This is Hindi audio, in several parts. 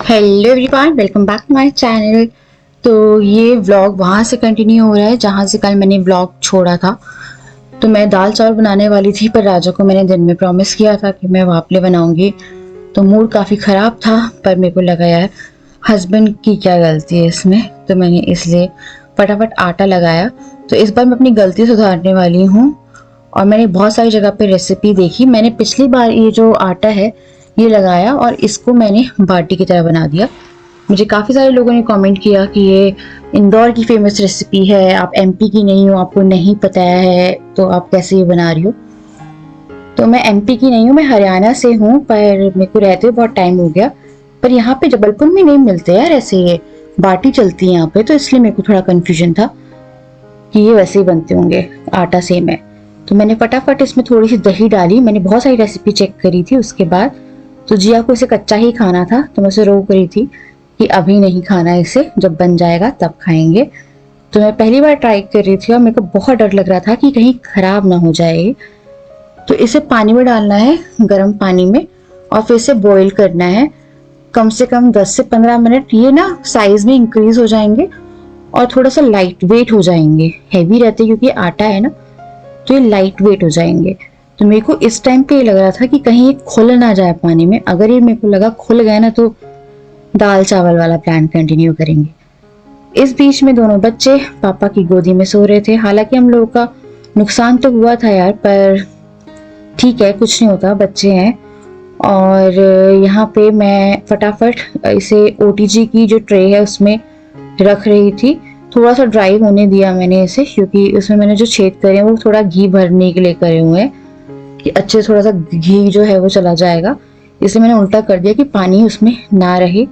Hello everyone, welcome back to my channel. तो ये व्लॉग वहाँ से कंटिन्यू हो रहा है जहाँ से कल मैंने व्लॉग छोड़ा था। तो मैं दाल चावल बनाने वाली थी, पर राजा को मैंने दिन में प्रॉमिस किया था कि मैं वापले बनाऊंगी। तो मूड काफ़ी ख़राब था, पर मेरे को लगा यार हस्बैंड की क्या गलती है इसमें, तो मैंने इसलिए फटाफट आटा लगाया। तो इस बार मैं अपनी गलती सुधारने वाली हूँ और मैंने बहुत सारी जगह पे रेसिपी देखी। मैंने पिछली बार ये जो आटा है ये लगाया और इसको मैंने बाटी की तरह बना दिया। मुझे काफ़ी सारे लोगों ने कमेंट किया कि ये इंदौर की फेमस रेसिपी है, आप एमपी की नहीं हो, आपको नहीं पता है, तो आप कैसे ये बना रही हो। तो मैं एमपी की नहीं हूँ, मैं हरियाणा से हूँ, पर मेरे को रहते हुए बहुत टाइम हो गया। पर यहाँ पे जबलपुर में नहीं मिलते यार ऐसे, ये बाटी चलती है यहाँ पे, तो इसलिए मेरे को थोड़ा कन्फ्यूजन था कि ये वैसे ही बनते होंगे, आटा सेम है। तो मैंने फटाफट इसमें थोड़ी सी दही डाली। मैंने बहुत सारी रेसिपी चेक करी थी उसके बाद। तो जिया को इसे कच्चा ही खाना था, तो मैं उसे रोक रही थी कि अभी नहीं खाना इसे, जब बन जाएगा तब खाएंगे। तो मैं पहली बार ट्राई कर रही थी और मेरे को बहुत डर लग रहा था कि कहीं खराब ना हो जाए। तो इसे पानी में डालना है, गर्म पानी में, और फिर इसे बॉईल करना है कम से कम 10 से 15 मिनट। ये ना साइज में इंक्रीज हो जाएंगे और थोड़ा सा लाइट वेट हो जाएंगे। हैवी रहते क्योंकि आटा है ना, तो ये लाइट वेट हो जाएंगे। तो मेरे को इस टाइम पे ये लग रहा था कि कहीं ये खुल ना जाए पानी में। अगर ये मेरे को लगा खुल गया ना, तो दाल चावल वाला प्लान कंटिन्यू करेंगे। इस बीच में दोनों बच्चे पापा की गोदी में सो रहे थे। हालांकि हम लोगों का नुकसान तो हुआ था यार, पर ठीक है, कुछ नहीं होता, बच्चे हैं। और यहाँ पे मैं फटाफट इसे ओटीजी की जो ट्रे है उसमें रख रही थी। थोड़ा सा ड्राई होने दिया मैंने इसे, क्योंकि उसमें मैंने जो छेद करे हैं वो थोड़ा घी भरने के लिए करे हुए हैं कि अच्छे से थोड़ा सा घी जो है वो चला जाएगा। इसलिए मैंने उल्टा कर दिया कि पानी उसमें ना रहे।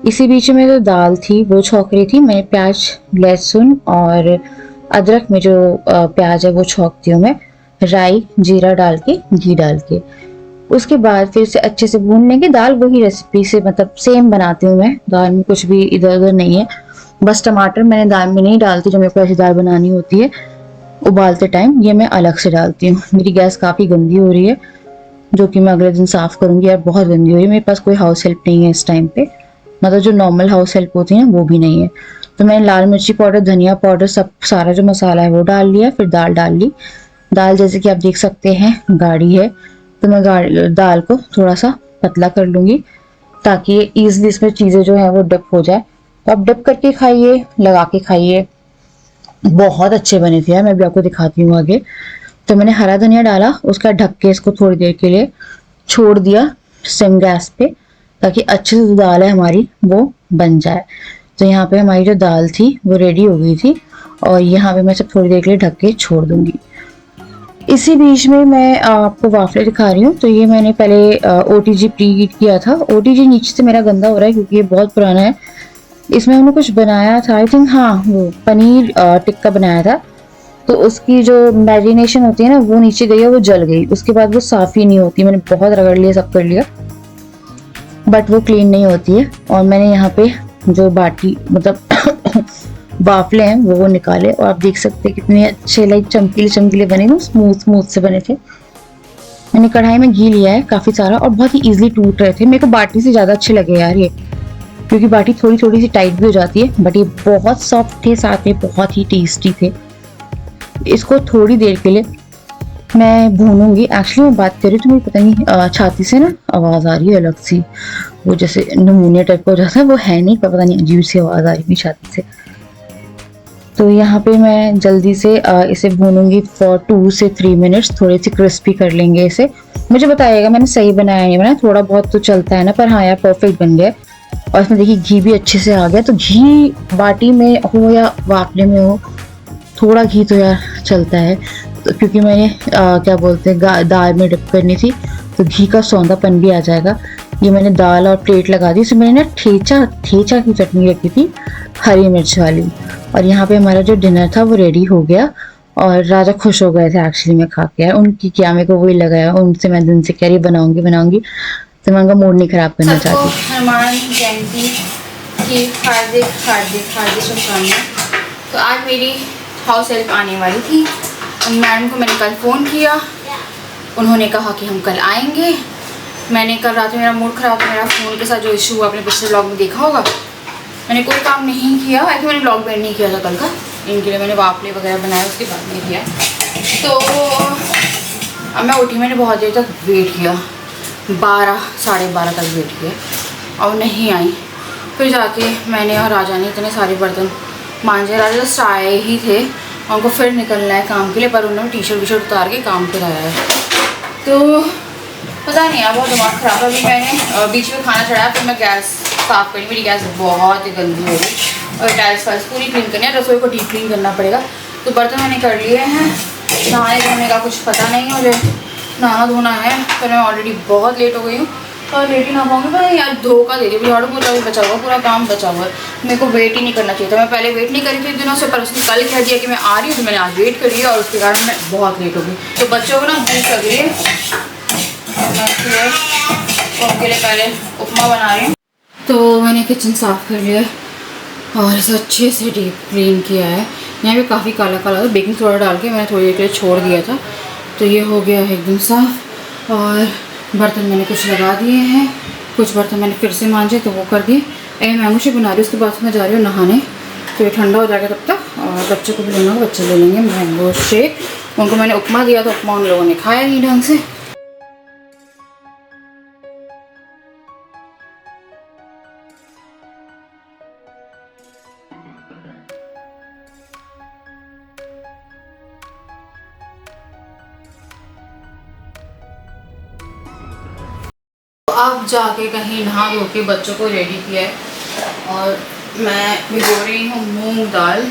इसी बीच में जो दाल थी वो छौंक रही थी। मैं प्याज, लहसुन और अदरक में जो प्याज है वो छौंकती हूँ मैं, राई जीरा डाल के, घी डाल के। उसके बाद फिर से अच्छे से भून लेंगे। दाल वही रेसिपी से मतलब सेम बनाती हूँ मैं, दाल में कुछ भी इधर उधर नहीं है। बस टमाटर मैंने दाल में नहीं डालती, जो मेरे को ऐसी दाल बनानी होती है उबालते टाइम, ये मैं अलग से डालती हूँ। मेरी गैस काफ़ी गंदी हो रही है, जो कि मैं अगले दिन साफ़ करूँगी। यार बहुत गंदी हो रही है। मेरे पास कोई हाउस हेल्प नहीं है इस टाइम पे, मतलब जो नॉर्मल हाउस हेल्प होती है ना वो भी नहीं है। तो मैंने लाल मिर्ची पाउडर, धनिया पाउडर, सब सारा जो मसाला है वो डाल लिया। फिर दाल डाल ली। दाल जैसे कि आप देख सकते हैं गाढ़ी है, तो मैं दाल को थोड़ा सा पतला कर लूँगी ताकि ईजिली इसमें चीज़ें जो है वो डिप हो जाए। तो आप डिप करके खाइए, लगा के खाइए, बहुत अच्छे बने थे यार। मैं भी आपको दिखाती हूँ आगे। तो मैंने हरा धनिया डाला, उसका ढक के इसको थोड़ी देर के लिए छोड़ दिया सिम गैस पे, ताकि अच्छे से जो दाल है हमारी वो बन जाए। तो यहाँ पे हमारी जो दाल थी वो रेडी हो गई थी और यहाँ पे मैं सब थोड़ी देर के लिए ढक के छोड़ दूंगी। इसी बीच में मैं आपको वाफले दिखा रही हूँ। तो ये मैंने पहले ओटीजी प्री हीट किया था। ओटीजी नीचे से मेरा गंदा हो रहा है क्योंकि ये बहुत पुराना है। इसमें हमने कुछ बनाया था, आई थिंक, हाँ, वो पनीर टिक्का बनाया था। तो उसकी जो मैरिनेशन होती है ना वो नीचे गई है, वो जल गई। उसके बाद वो साफ ही नहीं होती। मैंने बहुत रगड़ लिया, सब कर लिया, बट वो क्लीन नहीं होती है। और मैंने यहाँ पे जो बाटी मतलब बाफले हैं वो निकाले और आप देख सकते हैं कितने अच्छे, लाइक चमकीले चमकीले बने ना, स्मूथ स्मूथ से बने थे। मैंने कढ़ाई में घी लिया है काफ़ी सारा और बहुत ही ईजिली टूट रहे थे। मेरे को बाटी से ज़्यादा अच्छे लगे यार ये, क्योंकि बाटी थोड़ी थोड़ी सी टाइट भी हो जाती है, बट ये बहुत सॉफ्ट थे, साथ में बहुत ही टेस्टी थे। इसको थोड़ी देर के लिए मैं भूनूंगी। एक्चुअली मैं बात कर रही हूँ तो मुझे पता नहीं छाती से ना आवाज़ आ रही है अलग सी, वो जैसे नमूनिया टाइप का हो जाता है, वो है नहीं, पता नहीं अजीब सी आवाज़ आ रही है छाती से। तो यहाँ पे मैं जल्दी से इसे भूनूंगी फॉर 2 से 3 मिनट्स। थोड़ी सी क्रिस्पी कर लेंगे इसे। मुझे बताइएगा मैंने सही बनाया नहीं बनाया, थोड़ा बहुत तो चलता है ना, पर हाँ यार परफेक्ट बन गया। और इसमें देखिए घी भी अच्छे से आ गया। तो घी बाटी में हो या वाफले में हो, थोड़ा घी तो यार चलता है। तो क्योंकि मैंने क्या बोलते हैं दाल में डिप करनी थी, तो घी का सौंधापन भी आ जाएगा। ये मैंने दाल और प्लेट लगा दी। इसमें मैंने ना ठेचा की चटनी रखी थी, हरी मिर्च वाली। और यहाँ पे हमारा जो डिनर था वो रेडी हो गया और राजा खुश हो गए थे एक्चुअली में खा के। उनकी क्या, मेरे को वही लगाया, उनसे मैं दिन से कह रही बनाऊंगी बनाऊंगी, तो मैं उनका मूड नहीं खराब करना चाहती। हनुमान जयंती की हार्दिक हार्दिक हार्दिक शुभकामनाएं। तो आज मेरी हाउस हेल्प आने वाली थी। मैडम को मैंने कल फ़ोन किया, उन्होंने कहा कि हम कल आएंगे। मैंने कल रात में मेरा मूड ख़राब था, मेरा फ़ोन के साथ जो इशू हुआ आपने पिछले व्लॉग में देखा होगा। मैंने कोई काम नहीं किया, एक्चुअली मैंने व्लॉग बैन नहीं किया था कल का, इनके लिए मैंने वापले वगैरह बनाया, उसके बाद नहीं किया। तो अब मैं उठी, मैंने बहुत देर तक वेट किया, 12 साढ़े 12 तक वेट किया और नहीं आई। फिर जाके मैंने और राजा ने इतने सारे बर्तन मांजे। राजा जस्ट आए ही थे, उनको फिर निकलना है काम के लिए, पर उन्होंने टी शर्ट उतार के काम पर आया है। तो पता नहीं यार, बहुत दिमाग ख़राब है। अभी मैंने बीच में खाना चढ़ाया, फिर मैं गैस साफ़ करी, मेरी गैस बहुत ही गंदी हो गई और टाइल्स वाइल्स पूरी क्लीन करनी है, रसोई को डीप क्लीन करना पड़ेगा। तो बर्तन मैंने कर लिए हैं, नहाने धोने का कुछ पता नहीं है मुझे, नहाना धोना है, पर मैं ऑलरेडी बहुत लेट हो गई हूँ और लेट ही ना पाऊँगी। पर यार धोखा दे दी, झाड़ू पोछा भी बचा हुआ, पूरा काम बचा हुआ है। मेरे को वेट ही नहीं करना चाहिए था। मैं पहले वेट नहीं करी थी दिनों से, पर उसने कल कह दिया कि मैं आ रही हूँ, तो मैंने आज वेट करी है और उसके कारण मैं बहुत लेट हो गई। तो बच्चों को ना भूख लग रही है, मैं उनके लिए पहले उपमा बना रही हूँ। तो मैंने किचन साफ़ कर लिया है और इसे अच्छे से डीप क्लीन किया है। यहाँ पे काफ़ी काला काला था, बेकिंग सोडा डाल के मैंने थोड़ी देर के लिए छोड़ दिया था, तो ये हो गया है एकदम साफ़। और बर्तन मैंने कुछ लगा दिए हैं, कुछ बर्तन मैंने फिर से मांजे तो वो कर दिए। मैंगो शेक बना रही हूँ, उसके बाद मैं जा रही हूँ नहाने, तो ये ठंडा हो जाएगा तब तक। और बच्चों को भी लेना होगा, बच्चे ले लेंगे मैंगो शेक। उनको मैंने उपमा दिया तो उपमा उन लोगों ने खाया नहीं ढंग से। अब जाके कहीं नहा धो के बच्चों को रेडी किया है और मैं भिगो रही हूँ मूंग दाल,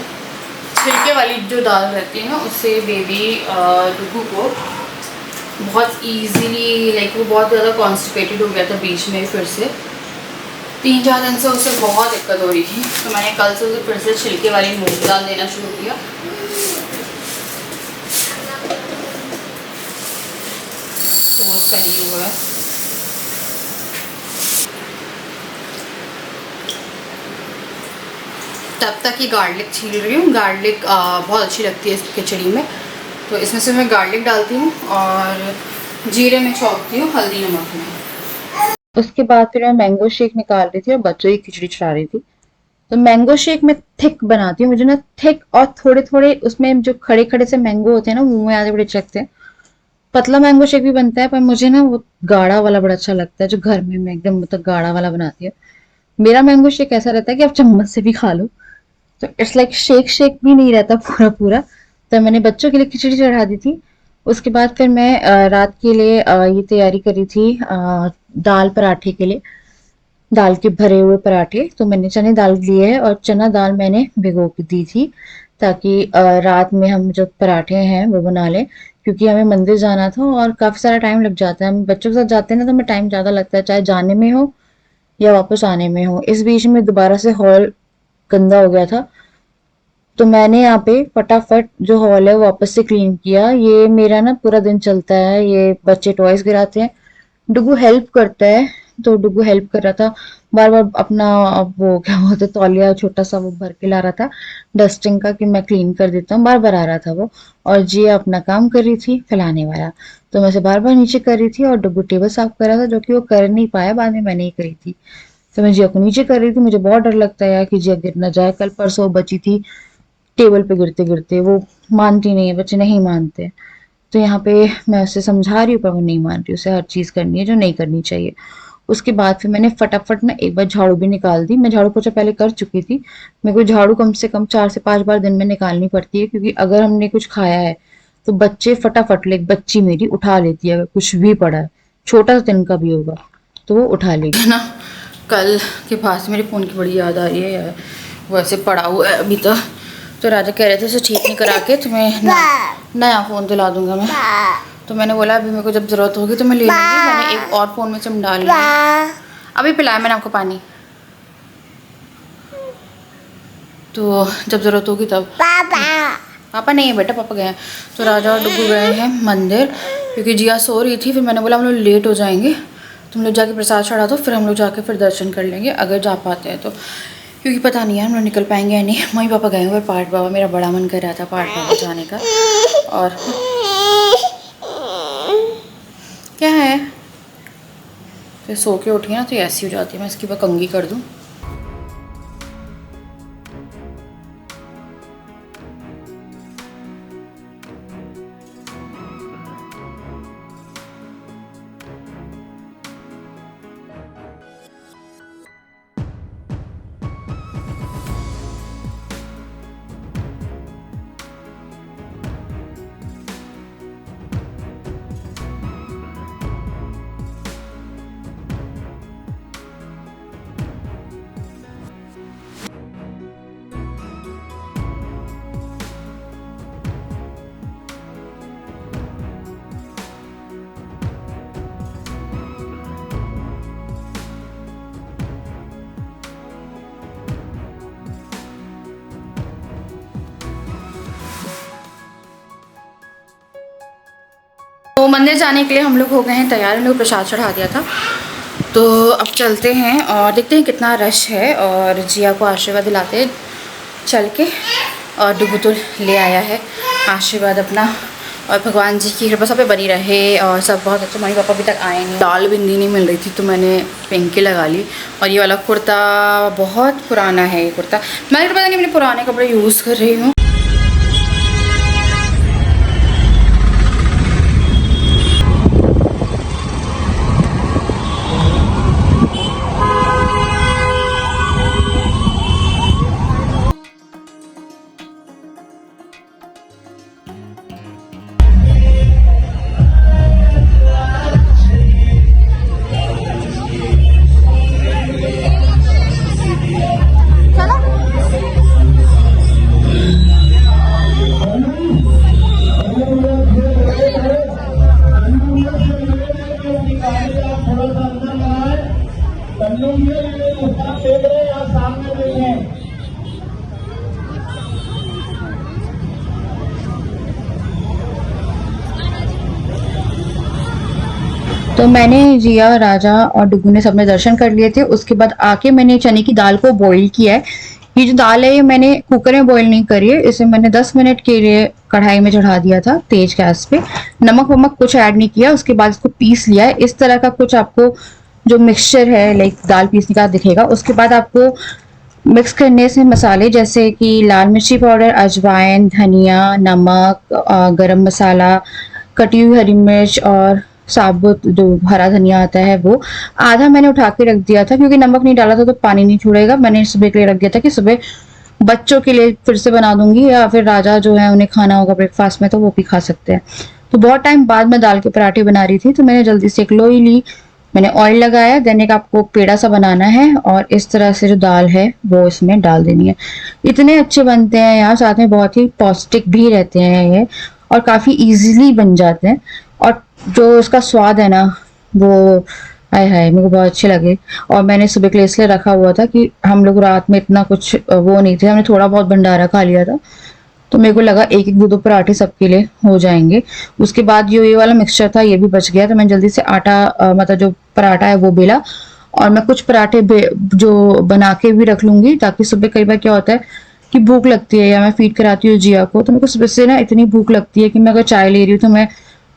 छिलके वाली जो दाल रहती है ना, उससे बेबी डुगू को बहुत इजीली, लाइक वो बहुत ज़्यादा कॉन्स्टिपेटेड हो गया था बीच में, फिर से 3-4 दिन से उसे बहुत दिक्कत हो रही थी। तो मैंने कल से उसे फिर से छिलके वाली मूंग दाल देना शुरू किया। तो बहुत सही हुआ है। तब तक ही गार्लिक छील रही हूँ। गार्लिक बहुत अच्छी लगती है इस खिचड़ी में, तो इसमें से मैं गार्लिक डालती हूँ और जीरे में छौंकती हूँ, हल्दी नमक में। उसके बाद फिर मैं मैंगो शेक निकाल रही थी और बच्चों की खिचड़ी चढ़ा रही थी। तो मैंगो शेक मैं थिक बनाती हूँ, मुझे ना थिक और थोड़े थोड़े उसमें जो खड़े खड़े से मैंगो होते हैं ना, मुंह में आते बड़े अच्छे लगते हैं। पतला मैंगो शेक भी बनता है, पर मुझे ना वो गाढ़ा वाला बड़ा अच्छा लगता है, जो घर में मैं एकदम मतलब गाढ़ा वाला बनाती हूँ। मेरा मैंगो शेक ऐसा रहता है कि आप चम्मच से भी खा लो, तो इट्स लाइक शेक शेक भी नहीं रहता पूरा पूरा। तो मैंने बच्चों के लिए खिचड़ी चढ़ा दी थी। उसके बाद फिर मैं रात के लिए ये तैयारी करी थी दाल पराठे के लिए, दाल के भरे हुए पराठे। तो मैंने चने दाल लिए है और चना दाल मैंने भिगो के दी थी, ताकि रात में हम जो पराठे हैं वो बना लें, क्योंकि हमें मंदिर जाना था और काफ़ी सारा टाइम लग जाता है। हम बच्चों के साथ जाते हैं ना, तो हमें टाइम ज़्यादा लगता है, चाहे जाने में हो या वापस आने में हो। इस बीच में दोबारा से हॉल गंदा हो गया था, तो मैंने यहाँ पे फटाफट जो हॉल है वो वापस से क्लीन किया। ये मेरा ना पूरा दिन चलता है, ये बच्चे टॉयज गिराते हैं, डुगू हेल्प करता है, तो डुगू हेल्प कर रहा था बार बार अपना, अब वो क्या बोलते तौलिया छोटा सा वो भर के ला रहा था डस्टिंग का, कि मैं क्लीन कर देता हूँ, बार बार आ रहा था वो। और जिया अपना काम कर रही थी फैलाने वाला, तो मैं से बार बार नीचे कर रही थी और डुगू टेबल साफ कर रहा था, जो कि वो कर नहीं पाया, बाद में मैंने ही करी थी। तो मैं जिया को नीचे कर रही थी। मुझे बहुत डर लगता है यार कि जिया गिर ना जाए, कल परसों बची थी टेबल पे गिरते गिरते, वो मानती नहीं है, बच्चे नहीं मानते। तो यहाँ पे मैं उसे समझा रही हूँ पर वो नहीं मान रही, उसे हर चीज़ करनी है जो नहीं करनी चाहिए। उसके बाद फिर मैंने फटाफट ना एक बार झाड़ू भी निकाल दी। मैं झाड़ू पोछा पहले कर चुकी थी, मेरे को झाड़ू कम से कम 4 से 5 बार दिन में निकालनी पड़ती है, क्योंकि अगर हमने कुछ खाया है तो बच्चे फटाफट, ले बच्ची मेरी उठा लेती है, अगर कुछ भी पड़ा है छोटा सा तिनका भी होगा तो वो उठा लेगी ना। कल के पास मेरे फ़ोन की बड़ी याद आ रही है यार, वो ऐसे पड़ा हुआ है अभी तक। तो राजा कह रहे थे इसे ठीक नहीं करा के तुम्हें नया फ़ोन दिला दूंगा मैं। तो मैंने बोला अभी मेरे को जब ज़रूरत होगी तो मैं ले लूँगी, मैंने एक और फ़ोन में सिम डाल ली। अभी पिलाया मैंने आपको पानी, तो जब ज़रूरत होगी तब। पापा नहीं है बेटा, पापा गए हैं। तो राजा और डुगू गए हैं मंदिर, क्योंकि जिया सो रही थी। फिर मैंने बोला हम लोग लेट हो जाएंगे, तुम लोग जाके प्रसाद चढ़ा दो, फिर हम लोग जाके फिर दर्शन कर लेंगे अगर जा पाते हैं तो, क्योंकि पता नहीं है हम लोग निकल पाएंगे या नहीं। मम्मी पापा गए हुए पाठ बाबा, मेरा बड़ा मन कर रहा था पाठ बाबा जाने का। और क्या है फिर सो के उठी ना तो ऐसी हो जाती है। मैं इसकी कंघी कर दूँ। तो मंदिर जाने के लिए हम लोग हो गए हैं तैयार। हम लोग प्रसाद चढ़ा दिया था, तो अब चलते हैं और देखते हैं कितना रश है। और जिया को आशीर्वाद दिलाते हैं चल के। और डुगू तो ले आया है आशीर्वाद अपना। और भगवान जी की कृपा सब पे बनी रहे और सब बहुत अच्छा। मम्मी पापा अभी तक आए नहीं। लाल बिंदी नहीं मिल रही थी तो मैंने पिंक लगा ली। और ये वाला कुर्ता बहुत पुराना है। ये कुर्ता मैंने तो पता नहीं, मैंने पुराने कपड़े यूज़ कर रही हूँ। तो मैंने जिया, राजा और डुगू ने सबने दर्शन कर लिए थे। उसके बाद आके मैंने चने की दाल को बॉईल किया है। ये जो दाल है ये मैंने कुकर में बॉईल नहीं करी है, इसे मैंने 10 मिनट के लिए कढ़ाई में चढ़ा दिया था तेज गैस पे। नमक वमक कुछ ऐड नहीं किया। उसके बाद इसको पीस लिया है। इस तरह का कुछ आपको जो मिक्सचर है लाइक दाल पीसने का दिखेगा। उसके बाद आपको मिक्स करने से मसाले जैसे कि लाल मिर्ची पाउडर, अजवाइन, धनिया, नमक, गरम मसाला, कटी हुई हरी मिर्च और साबुत जो हरा धनिया आता है वो आधा मैंने उठा के रख दिया था, क्योंकि नमक नहीं डाला था तो पानी नहीं छोड़ेगा। मैंने सुबह के लिए रख दिया था कि सुबह बच्चों के लिए फिर से बना दूंगी, या फिर राजा जो है उन्हें खाना होगा ब्रेकफास्ट में तो वो भी खा सकते हैं। तो बहुत टाइम बाद मैं दाल के पराठे बना रही थी तो मैंने जल्दी से एक लोई ली, मैंने ऑयल लगाया। देन एक आपको पेड़ा सा बनाना है और इस तरह से जो दाल है वो इसमें डाल देनी है। इतने अच्छे बनते हैं यार, साथ में बहुत ही पौष्टिक भी रहते हैं ये और काफ़ी इजीली बन जाते हैं। और जो इसका स्वाद है ना वो हाय हाय मेरे को बहुत अच्छे लगे। और मैंने सुबह के लिए इसलिए रखा हुआ था कि हम लोग रात में इतना कुछ वो नहीं थे, हमने थोड़ा बहुत भंडारा खा लिया था तो मेरे को लगा एक एक दो दो पराठे सबके लिए हो जाएंगे। उसके बाद जो ये वाला मिक्सचर था ये भी बच गया तो मैं जल्दी से आटा मतलब जो पराठा है वो बेला। और मैं कुछ पराठे जो बना के भी रख लूंगी, ताकि सुबह कई बार क्या होता है कि भूख लगती है या मैं फीड कराती हूँ जिया को, तो मेरे को सुबह से ना इतनी भूख लगती है कि मैं अगर चाय ले रही हूँ तो मैं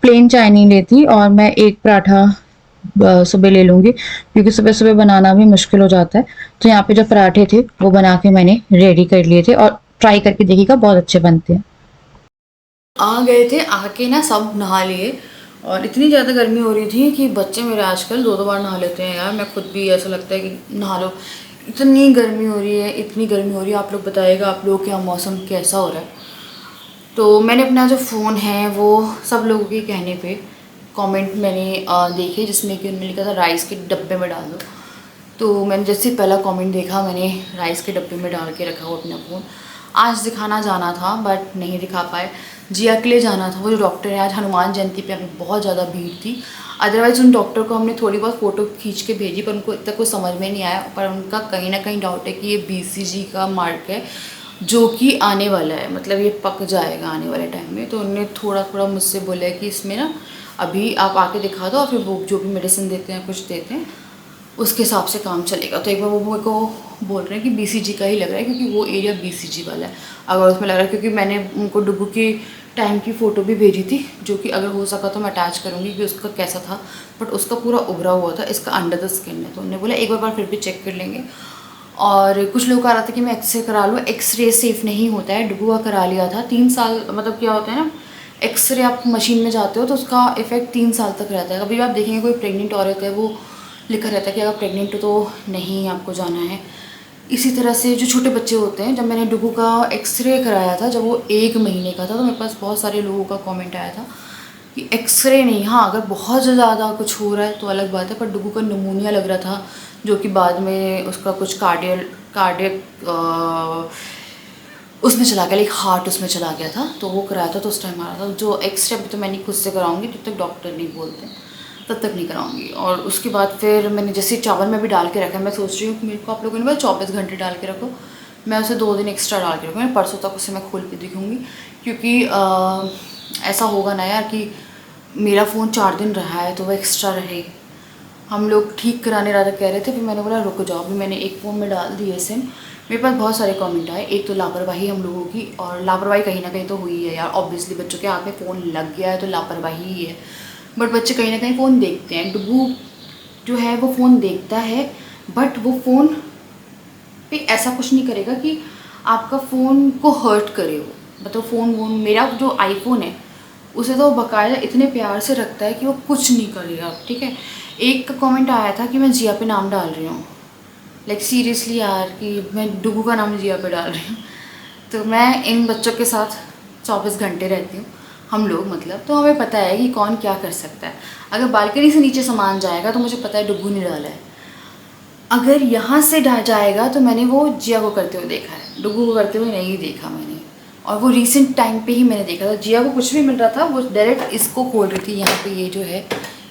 प्लेन चाय नहीं लेती और मैं एक पराठा सुबह ले लूंगी, क्योंकि सुबह सुबह बनाना भी मुश्किल हो जाता है। तो यहाँ पे जो पराठे थे वो बना के मैंने रेडी कर लिए थे और ट्राई करके देखिएगा बहुत अच्छे बनते हैं। आ गए थे, आके ना सब नहा लिए और इतनी ज़्यादा गर्मी हो रही थी कि बच्चे मेरे आजकल दो दो बार नहा लेते हैं यार। मैं खुद भी ऐसा लगता है कि नहा लो, इतनी गर्मी हो रही है, इतनी गर्मी हो रही है। आप लोग बताइएगा आप लोग क्या मौसम कैसा हो रहा है। तो मैंने अपना जो फ़ोन है वो सब लोगों के कहने पे कमेंट मैंने देखे जिसमें कि उन्होंने लिखा था राइस के डब्बे में डाल दो। तो मैंने जैसे पहला कमेंट देखा मैंने राइस के डब्बे में डाल के रखा हुआ अपना फ़ोन। आज दिखाना जाना था बट नहीं दिखा पाए। जिया के लिए जाना था, वो जो डॉक्टर है आज हनुमान जयंती पे अभी बहुत ज़्यादा भीड़ थी। अदरवाइज़ उन डॉक्टर को हमने थोड़ी बहुत फ़ोटो खींच के भेजी पर उनको इतना कुछ समझ में नहीं आया। पर उनका कहीं ना कहीं डाउट है कि ये BCG का मार्क है जो कि आने वाला है, मतलब ये पक जाएगा आने वाले टाइम में। तो उन्होंने थोड़ा थोड़ा मुझसे बोला है कि इसमें ना अभी आप आके दिखा दो और फिर वो जो भी मेडिसिन देते हैं कुछ देते हैं उसके हिसाब से काम चलेगा। तो एक बार वो मेरे को बोल रहे हैं कि BCG का ही लग रहा है क्योंकि वो एरिया BCG वाला है। अगर उसमें लग रहा है, क्योंकि मैंने उनको डुगू की टाइम की फ़ोटो भी भेजी थी, जो कि अगर हो सका तो मैं अटैच करूँगी कि उसका कैसा था, बट उसका पूरा उभरा हुआ था, इसका अंडर द स्किन है। तो उन्होंने बोला एक बार फिर भी चेक कर लेंगे। और कुछ लोग कह रहा था कि मैं एक्सरे करा लूँ, एक्सरे सेफ़ नहीं होता है। डुगू का करा लिया था 3 साल, मतलब क्या होता है ना, एक्सरे आप मशीन में जाते हो तो उसका इफ़ेक्ट 3 साल तक रहता है। कभी आप देखेंगे कोई प्रेग्नेंट औरत है, वो लिखा रहता है कि अगर प्रेग्नेंट हो तो नहीं आपको जाना है। इसी तरह से जो छोटे बच्चे होते हैं, जब मैंने डुगू का एक्सरे कराया था जब वो 1 महीने का था, तो मेरे पास बहुत सारे लोगों का कमेंट आया था कि एक्सरे नहीं, हाँ अगर बहुत ज़्यादा कुछ हो रहा है तो अलग बात है, पर डुगू का निमोनिया लग रहा था, जो कि बाद में उसका कुछ कार्डियक उसमें चला गया, लाइक हार्ट उसमें चला गया था, तो वो कराया था तो उस टाइम आ रहा था। जो एक्सरे अभी तो मैं नहीं खुद से कराऊंगी, जब तक डॉक्टर नहीं बोलते तब तक नहीं कराऊंगी। और उसके बाद फिर मैंने जैसे चावल में भी डाल के रखा है, मैं सोच रही हूँ कि मेरे को आप लोगों ने बोला 24 घंटे डाल के रखो, मैं उसे 2 दिन एक्स्ट्रा डाल के रखूँगी, परसों तक उसे मैं खोल के दिखूँगी। क्योंकि ऐसा होगा ना यार कि मेरा फ़ोन 4 दिन रहा है तो वो एक्स्ट्रा रहे। हम लोग ठीक कराने राजा कह रहे थे, फिर मैंने बोला रुको जाओ, अभी मैंने एक फ़ोन में डाल दिए सिम। मेरे पास बहुत सारे कमेंट आए, एक तो लापरवाही हम लोगों की, और लापरवाही कहीं ना कहीं तो हुई है यार, ऑब्वियसली बच्चों के हाथ में फ़ोन लग गया है तो लापरवाही ही है। बट बच्चे कहीं ना कहीं फ़ोन देखते हैं। डुगू जो है वो फ़ोन देखता है, बट वो फ़ोन पे ऐसा कुछ नहीं करेगा कि आपका फ़ोन को हर्ट करे। वो मतलब फ़ोन मेरा जो आईफोन है उसे तो बाकायदा इतने प्यार से रखता है कि वो कुछ नहीं करेगा, ठीक है। एक का कमेंट आया था कि मैं जिया पे नाम डाल रही हूँ, लाइक सीरियसली यार, कि मैं डुगू का नाम जिया पे डाल रही हूँ। तो मैं इन बच्चों के साथ 24 घंटे रहती हूँ, हम लोग मतलब, तो हमें पता है कि कौन क्या कर सकता है। अगर बालकनी से नीचे सामान जाएगा तो मुझे पता है डुगू ने डाला है, अगर यहाँ से जाएगा तो मैंने वो जिया को करते हुए देखा है, डुगू को करते हुए नहीं देखा मैंने। और वो रीसेंट टाइम पे ही मैंने देखा था, जिया को कुछ भी मिल रहा था वो डायरेक्ट इसको खोल रही थी, यहाँ पे ये जो है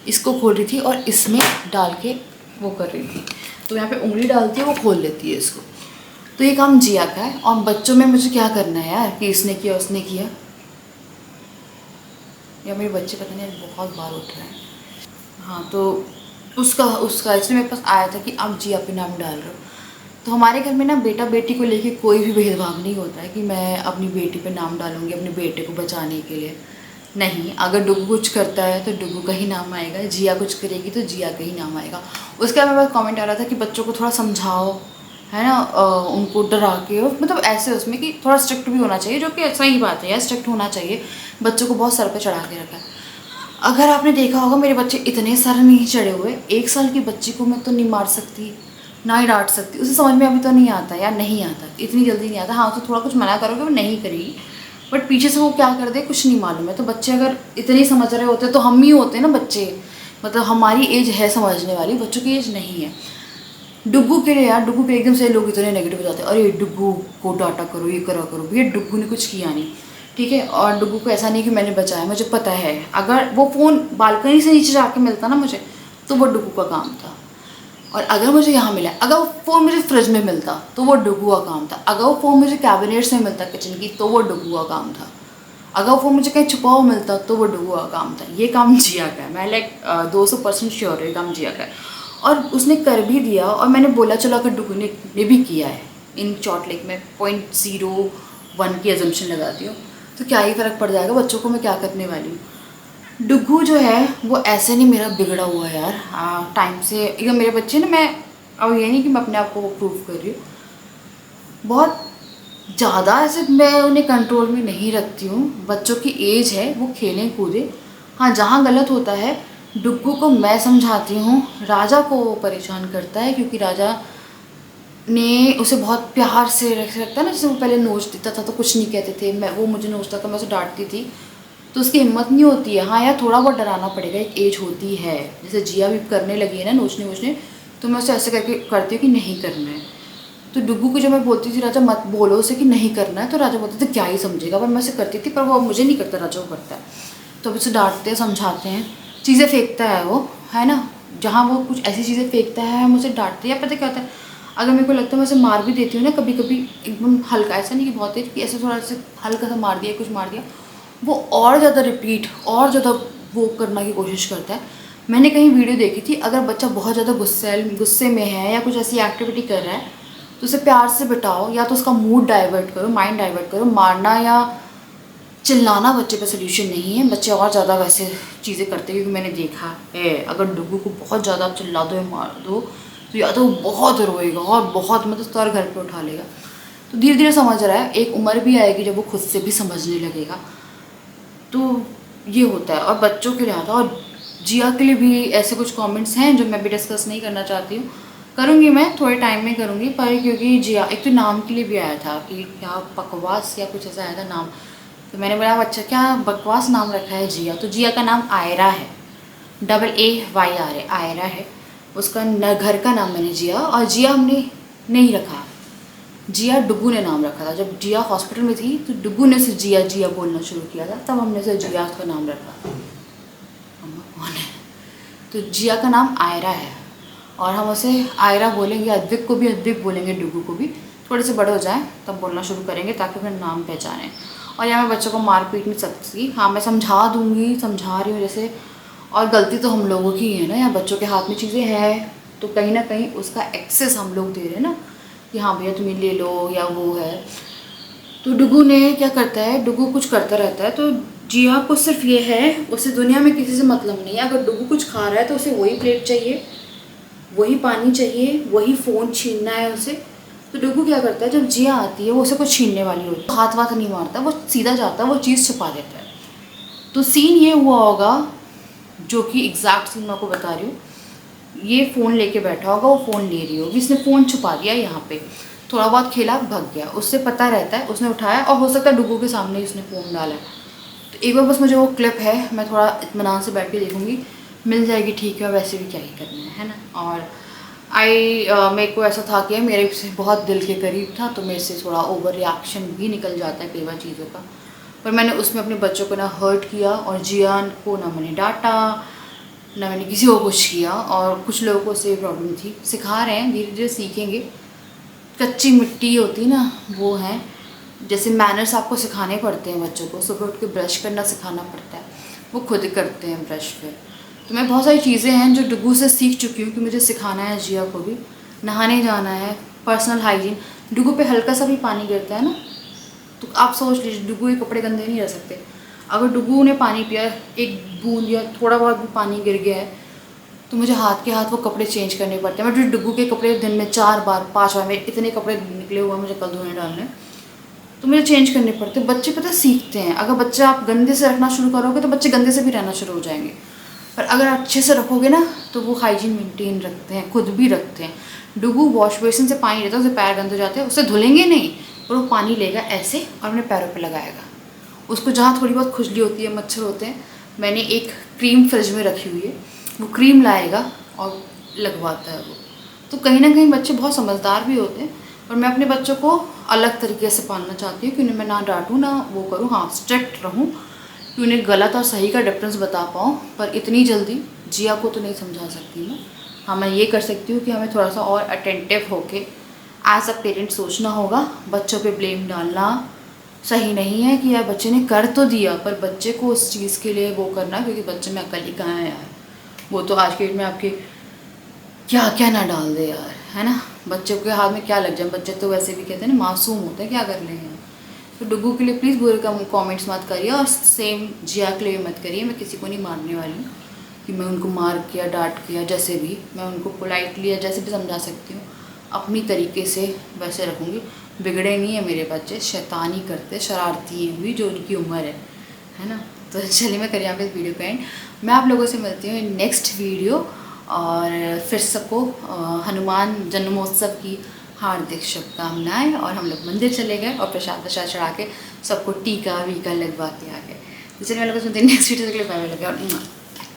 इसको खोल रही थी और इसमें डाल के वो कर रही थी। तो यहाँ पे उंगली डालती है, वो खोल लेती है इसको। तो ये काम जिया का है। और बच्चों में मुझे क्या करना है यार कि इसने किया उसने किया, या मेरे बच्चे पता नहीं बहुत बार उठ रहे हैं। हाँ तो उसका इसलिए मेरे पास आया था कि आप जिया पे नाम डाल रहे हो। तो हमारे घर में ना बेटा बेटी को लेके कोई भी भेदभाव नहीं होता है कि मैं अपनी बेटी पे नाम डालूँगी अपने बेटे को बचाने के लिए। नहीं, अगर डुगू कुछ करता है तो डुगू का ही नाम आएगा, जिया कुछ करेगी तो जिया का ही नाम आएगा। उसके बाद मेरे पास कमेंट आ रहा था कि बच्चों को थोड़ा समझाओ, है ना, उनको डरा के, और मतलब ऐसे उसमें कि थोड़ा स्ट्रिक्ट भी होना चाहिए, जो कि सही बात है यार, स्ट्रिक्ट होना चाहिए। बच्चों को बहुत सर पे चढ़ा के रखा है। अगर आपने देखा होगा मेरे बच्चे इतने सर नहीं चढ़े हुए, 1 साल की बच्ची को मैं तो नहीं मार सकती ना ही डांट सकती, उसे समझ में अभी तो नहीं आता यार, नहीं आता, इतनी जल्दी नहीं आता। हाँ तो थोड़ा कुछ मना करोगे वो नहीं करेगी, बट पीछे से वो क्या कर दे कुछ नहीं मालूम है। तो बच्चे अगर इतने समझ रहे होते तो हम ही होते ना बच्चे, मतलब हमारी एज है समझने वाली, बच्चों की एज नहीं है। डुग्गू के लिए यार, डुग्गू पे एकदम से लोग इतने नेगेटिव हो जाते हैं, अरे डुग्गू को डाटा करो, ये करा करो, भैया डुग्गू ने कुछ किया नहीं, ठीक है। और डुग्गू को ऐसा नहीं कि मैंने बचाया, मुझे पता है अगर वो फ़ोन बालकनी से नीचे जाके मिलता ना मुझे, तो वो डुग्गू का काम था। और अगर मुझे यहाँ मिला, अगर वो फ़ोन मुझे फ्रिज में मिलता तो वो डुग्गू का काम था। अगर वो फ़ोन मुझे कैबिनेट में मिलता किचन की तो वो डुग्गू का काम था। अगर वो फ़ोन मुझे कहीं छुपा हुआ मिलता तो वो डुग्गू का काम था। ये काम जिया का है, मैं लाइक 200% श्योर है काम जिया का है। और उसने कर भी दिया, और मैंने बोला चलो अगर डुग्गू ने भी किया है, इन शॉर्ट लाइक मैं 0.01 की एजम्पशन लगाती हूँ, तो क्या ही फ़र्क पड़ जाएगा, बच्चों को मैं क्या करने वाली हूँ। डुग्गू जो है वो ऐसे नहीं मेरा बिगड़ा हुआ है यार, टाइम से एकदम मेरे बच्चे ना, मैं अब ये नहीं कि मैं अपने आप को प्रूव कर रही हूँ, बहुत ज़्यादा ऐसे मैं उन्हें कंट्रोल में नहीं रखती हूँ। बच्चों की एज है, वो खेलें कूदें। हाँ जहाँ गलत होता है डुग्गू को मैं समझाती हूँ, राजा को वो परेशान करता है, क्योंकि राजा ने उसे बहुत प्यार से रखता है ना, जैसे वो पहले नोच देता था तो कुछ नहीं कहते थे, मैं वो मुझे नोचता था मैं उसे डांटती थी, तो उसकी हिम्मत नहीं होती है। हाँ यार थोड़ा बहुत डराना पड़ेगा, एक एज होती है, जैसे जिया भी करने लगी है ना नोचने वोचने, तो मैं उसे ऐसे करके करती हूँ कि नहीं करना है। तो डुग्गू को जब मैं बोलती थी राजा मत बोलो उसे कि नहीं करना है, तो राजा बोलते थे क्या ही समझेगा, पर मैं उसे करती थी, पर वो मुझे नहीं करता, राजा को करता है। तो अब उसे डांटते हैं समझाते हैं, चीज़ें फेंकता है वो, है ना, जहाँ वो कुछ ऐसी चीज़ें फेंकता है हम उसे डांटते हैं। पता क्या होता है, अगर मेरे को लगता है मैं उसे मार भी देती हूँ ना कभी कभी, एकदम हल्का, ऐसा नहीं कि बहुत तेज, कि ऐसे थोड़ा सा हल्का सा मार दिया, कुछ मार दिया, वो और ज़्यादा रिपीट और ज़्यादा वो करने की कोशिश करता है। मैंने कहीं वीडियो देखी थी, अगर बच्चा बहुत ज़्यादा गुस्से में है या कुछ ऐसी एक्टिविटी कर रहा है तो उसे प्यार से बिठाओ, या तो उसका मूड डाइवर्ट करो, माइंड डाइवर्ट करो, मारना या चिल्लाना बच्चे पे सोल्यूशन नहीं है। बच्चे और ज़्यादा वैसे चीज़ें करते हैं, क्योंकि मैंने देखा है अगर डुगू को बहुत ज़्यादा आप चिल्ला दो या मार दो तो या तो वो बहुत रोएगा और बहुत मतलब सर घर पे उठा लेगा। तो धीरे धीरे समझ रहा है, एक उम्र भी आएगी जब वो खुद से भी समझने लगेगा। तो ये होता है और बच्चों के लिए आता है। और जिया के लिए भी ऐसे कुछ कमेंट्स हैं जो मैं भी डिस्कस नहीं करना चाहती हूँ, करूँगी मैं थोड़े टाइम में करूँगी, पर क्योंकि जिया एक तो नाम के लिए भी आया था कि क्या बकवास या कुछ ऐसा आया था नाम, तो मैंने बोला अच्छा क्या बकवास नाम रखा है जिया। तो जिया का नाम आयरा है, AAYR है, आयरा है उसका घर का नाम मैंने जिया। और जिया हमने नहीं रखा, जिया डुगू ने नाम रखा था। जब जिया हॉस्पिटल में थी तो डुगू ने उसे जिया जिया बोलना शुरू किया था, तब हमने उसे जिया का नाम रखा। अम्मा कौन है? तो जिया का नाम आयरा है और हम उसे आयरा बोलेंगे, अद्विक को भी अद्विक बोलेंगे, डुगू को भी थोड़े से बड़े हो जाएं तब बोलना शुरू करेंगे ताकि फिर नाम पहचानें। और या मैं बच्चों को मार पीट नहीं सकती, हाँ मैं समझा दूँगी, समझा रही हूँ जैसे। और गलती तो हम लोगों की है ना, या बच्चों के हाथ में चीज़ें हैं तो कहीं ना कहीं उसका एक्सेस हम लोग दे रहे हैं ना कि हाँ भैया तुम्हें ले लो या वो है। तो डुगू ने क्या करता है, डुगू कुछ करता रहता है। तो जिया को सिर्फ ये है, उसे दुनिया में किसी से मतलब नहीं है। अगर डुगू कुछ खा रहा है तो उसे वही प्लेट चाहिए, वही पानी चाहिए, वही फ़ोन छीनना है उसे। तो डुगू क्या करता है, जब जिया आती है वो उसे कुछ छीनने वाली होती है, हाथ वाथ नहीं मारता, वो सीधा जाता है, वो चीज़ छुपा देता है। तो सीन ये हुआ होगा, जो कि एग्जैक्ट सीन मैं आपको बता रही हूँ, ये फ़ोन लेके बैठा होगा, वो फ़ोन ले रही होगी, इसने फ़ोन छुपा दिया यहाँ पे, थोड़ा बहुत खेला भाग गया, उससे पता रहता है, उसने उठाया और हो सकता है डुगू के सामने ही उसने फ़ोन डाला है। तो एक बार बस मुझे वो क्लिप है, मैं थोड़ा इत्मीनान से बैठ के देखूँगी, मिल जाएगी ठीक है, वैसे भी क्या ही करना है ना। और मेरे को ऐसा था कि मेरे से बहुत दिल के करीब था, तो मेरे से थोड़ा ओवर रिएक्शन भी निकल जाता है कई बार चीज़ों का, पर मैंने उसमें अपने बच्चों को ना हर्ट किया और जियान को ना मैंने डांटा ना मैंने किसी को कुछ किया। और कुछ लोगों को उससे प्रॉब्लम थी, सिखा रहे हैं, धीरे धीरे सीखेंगे। कच्ची मिट्टी होती ना वो है, जैसे मैनर्स आपको सिखाने पड़ते हैं बच्चों को, सुबह उठ के ब्रश करना सिखाना पड़ता है, वो खुद करते हैं ब्रश। फिर तो मैं बहुत सारी चीज़ें हैं जो डुगू से सीख चुकी हूँ कि मुझे सिखाना है जिया को भी। नहाने जाना है, पर्सनल हाइजीन, डुगू पे हल्का सा भी पानी गिरता है ना तो आप सोच लीजिए डुगू के कपड़े गंदे नहीं रह सकते। अगर डुगू ने पानी पिया, एक बूंद या थोड़ा बहुत भी पानी गिर गया है तो मुझे हाथ के हाथ वो कपड़े चेंज करने पड़ते हैं। मैं डुगू के कपड़े दिन में 4 बार 5 बार, मेरे इतने कपड़े निकले हुए मुझे कल धोने डालने, तो मुझे चेंज करने पड़ते हैं। बच्चे पता सीखते हैं, अगर बच्चे आप गंदे से रखना शुरू करोगे तो बच्चे गंदे से भी रहना शुरू हो जाएंगे, पर अगर अच्छे से रखोगे ना तो वो हाइजीन मेंटेन रखते हैं, खुद भी रखते हैं। डुगू वॉश बेसिन से पानी लेता है, उससे पैर गंदे हो जाते हैं, उससे धुलेंगे नहीं, और वो पानी लेगा ऐसे और अपने पैरों पे लगाएगा। उसको जहाँ थोड़ी बहुत खुजली होती है, मच्छर होते हैं, मैंने एक क्रीम फ्रिज में रखी हुई है, वो क्रीम लाएगा और लगवाता है वो। तो कहीं ना कहीं बच्चे बहुत समझदार भी होते हैं, और मैं अपने बच्चों को अलग तरीके से पालना चाहती हूँ कि उन्हें मैं ना डांटूँ ना वो करूँ, हाँ स्ट्रिक्ट रहूँ कि उन्हें गलत और सही का डिफरेंस बता पाऊँ। पर इतनी जल्दी जिया को तो नहीं समझा सकती मैं। हाँ मैं ये कर सकती हूँ कि हमें थोड़ा सा और अटेंटिव होके एज अ पेरेंट सोचना होगा। बच्चों पे ब्लेम डालना सही नहीं है कि यार बच्चे ने कर तो दिया, पर बच्चे को उस चीज़ के लिए वो करना, क्योंकि बच्चे में अकल ही कहाँ है यार, वो तो आज के डेट में आपके क्या क्या ना डाल दे यार, है ना। बच्चों के हाथ में क्या लग जाए, बच्चे तो वैसे भी कहते हैं ना मासूम होते हैं, क्या कर लेंगे। तो डुगू के लिए प्लीज़ बुरे कमेंट्स मत करिए, और सेम जिया के लिए मत करिए। मैं किसी को नहीं मारने वाली हूँ कि मैं उनको मार किया डांट किया, जैसे भी मैं उनको पोलाइटली या जैसे भी समझा सकती हूँ अपनी तरीके से वैसे रखूँगी। बिगड़े नहीं है मेरे बच्चे, शैतानी करते, शरारती हैं भी जो उनकी उम्र है ना। तो चलिए मैं करिए आप इस वीडियो का एंड, मैं आप लोगों से मिलती हूँ नेक्स्ट वीडियो। और फिर सबको हनुमान जन्मोत्सव की हार्दिक शुभकामनाएं। और हम लोग मंदिर चले गए और प्रसाद चढ़ा के सबको टीका वीका लगवा के आ गए। तो चलिए मैं लोगों से नेक्स्ट वीडियो के लिए बाय बाय लगे और